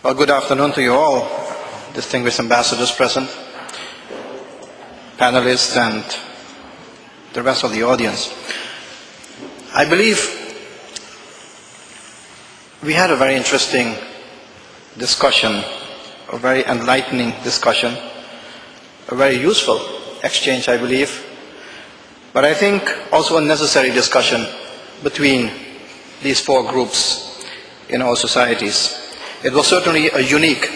Well, good afternoon to you all, distinguished ambassadors present, panelists, and the rest of the audience. I believe we had a very interesting discussion, a very enlightening discussion, a very useful exchange, I believe, but I think also a necessary discussion between these four groups in our societies. It was certainly a unique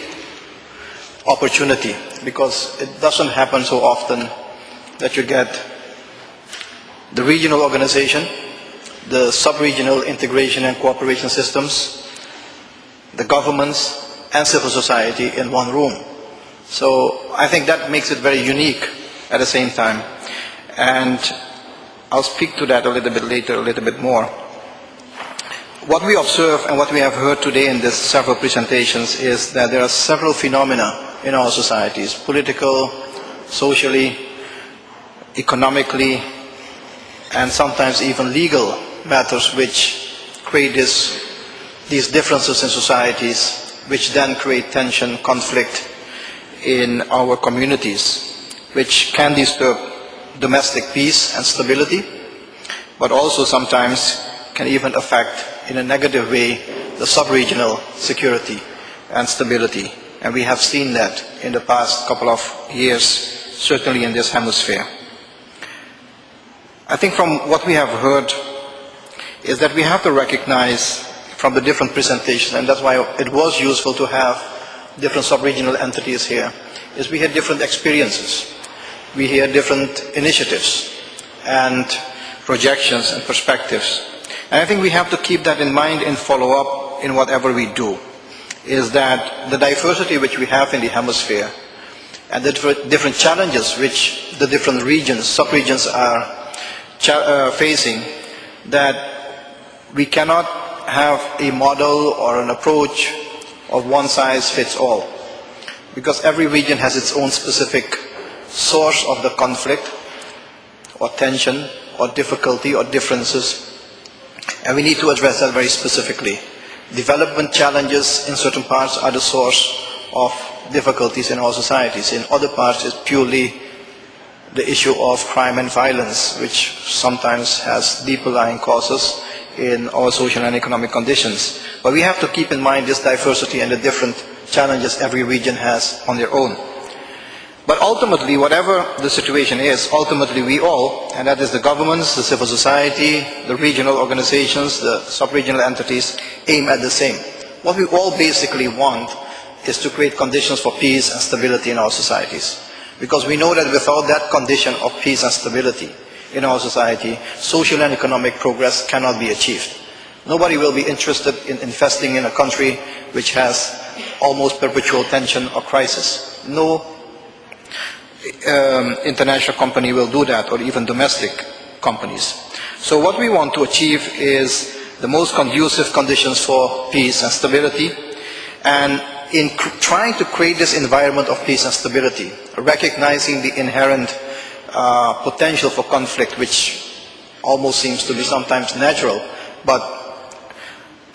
opportunity because it doesn't happen so often that you get the regional organization, the sub-regional integration and cooperation systems, the governments and civil society in one room. So I think that makes it very unique at the same time. And I'll speak to that a little bit later, a little bit more. What we observe and what we have heard today in these several presentations is that there are several phenomena in our societies, political, socially, economically, and sometimes even legal matters which create these differences in societies, which then create tension, conflict in our communities, which can disturb domestic peace and stability, but also sometimes can even affect in a negative way the sub-regional security and stability. And we have seen that in the past couple of years, certainly in this hemisphere. I think from what we have heard is that we have to recognize from the different presentations, and that's why it was useful to have different sub-regional entities here, is we had different experiences. We hear different initiatives and projections and perspectives. And I think we have to keep that in mind and follow up in whatever we do, is that the diversity which we have in the hemisphere and the different challenges which the different regions, sub-regions are facing, that we cannot have a model or an approach of one size fits all, because every region has its own specific source of the conflict or tension or difficulty or differences, and we need to address that very specifically. Development challenges in certain parts are the source of difficulties in our societies. In other parts it's purely the issue of crime and violence, which sometimes has deeper lying causes in our social and economic conditions. But we have to keep in mind this diversity and the different challenges every region has on their own. But ultimately, whatever the situation is, ultimately we all, and that is the governments, the civil society, the regional organizations, the sub-regional entities, aim at the same. What we all basically want is to create conditions for peace and stability in our societies. Because we know that without that condition of peace and stability in our society, social and economic progress cannot be achieved. Nobody will be interested in investing in a country which has almost perpetual tension or crisis. No international company will do that, or even domestic companies. So what we want to achieve is the most conducive conditions for peace and stability, and in trying to create this environment of peace and stability, recognizing the inherent potential for conflict, which almost seems to be sometimes natural, but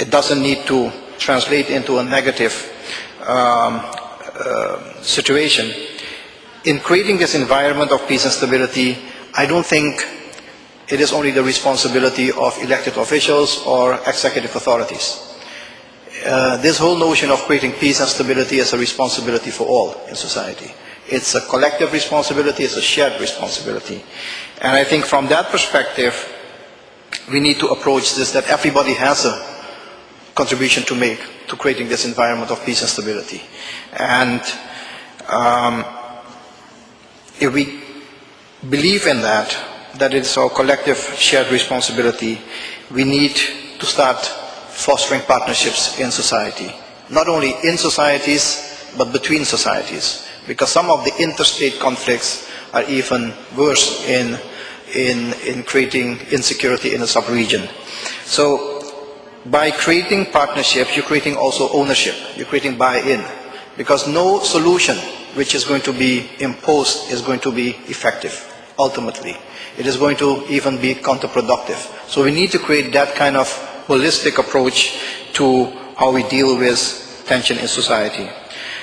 it doesn't need to translate into a negative situation. In creating this environment of peace and stability, I don't think it is only the responsibility of elected officials or executive authorities. This whole notion of creating peace and stability is a responsibility for all in society. It's a collective responsibility, it's a shared responsibility. And I think from that perspective, we need to approach this, that everybody has a contribution to make to creating this environment of peace and stability. And if we believe in that, that it's our collective shared responsibility, we need to start fostering partnerships in society. Not only in societies, but between societies. Because some of the interstate conflicts are even worse in creating insecurity in a sub-region. So by creating partnerships, you're creating also ownership, you're creating buy-in. Because no solution which is going to be imposed is going to be effective, ultimately. It is going to even be counterproductive. So we need to create that kind of holistic approach to how we deal with tension in society.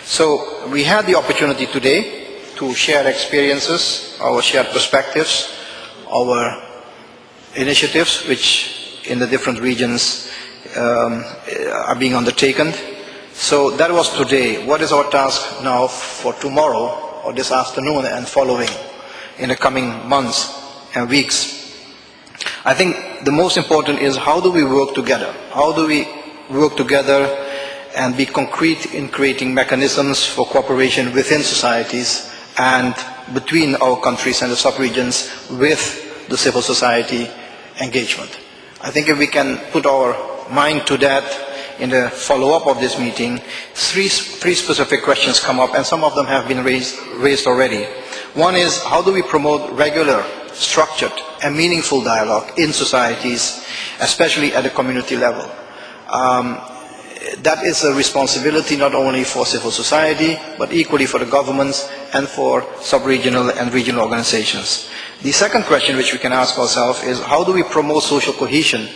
So we had the opportunity today to share experiences, our shared perspectives, our initiatives which in the different regions are being undertaken. So that was today. What is our task now for tomorrow or this afternoon and following in the coming months and weeks? I think the most important is how do we work together? How do we work together and be concrete in creating mechanisms for cooperation within societies and between our countries and the sub-regions with the civil society engagement. I think if we can put our mind to that in the follow-up of this meeting, three specific questions come up, and some of them have been raised already. One is, how do we promote regular, structured and meaningful dialogue in societies, especially at the community level? That is a responsibility not only for civil society, but equally for the governments and for sub-regional and regional organizations. The second question which we can ask ourselves is, how do we promote social cohesion,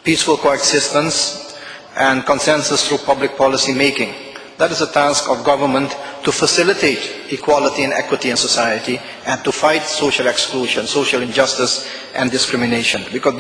peaceful coexistence, and consensus through public policy making? That is a task of government to facilitate equality and equity in society and to fight social exclusion, social injustice and discrimination. Because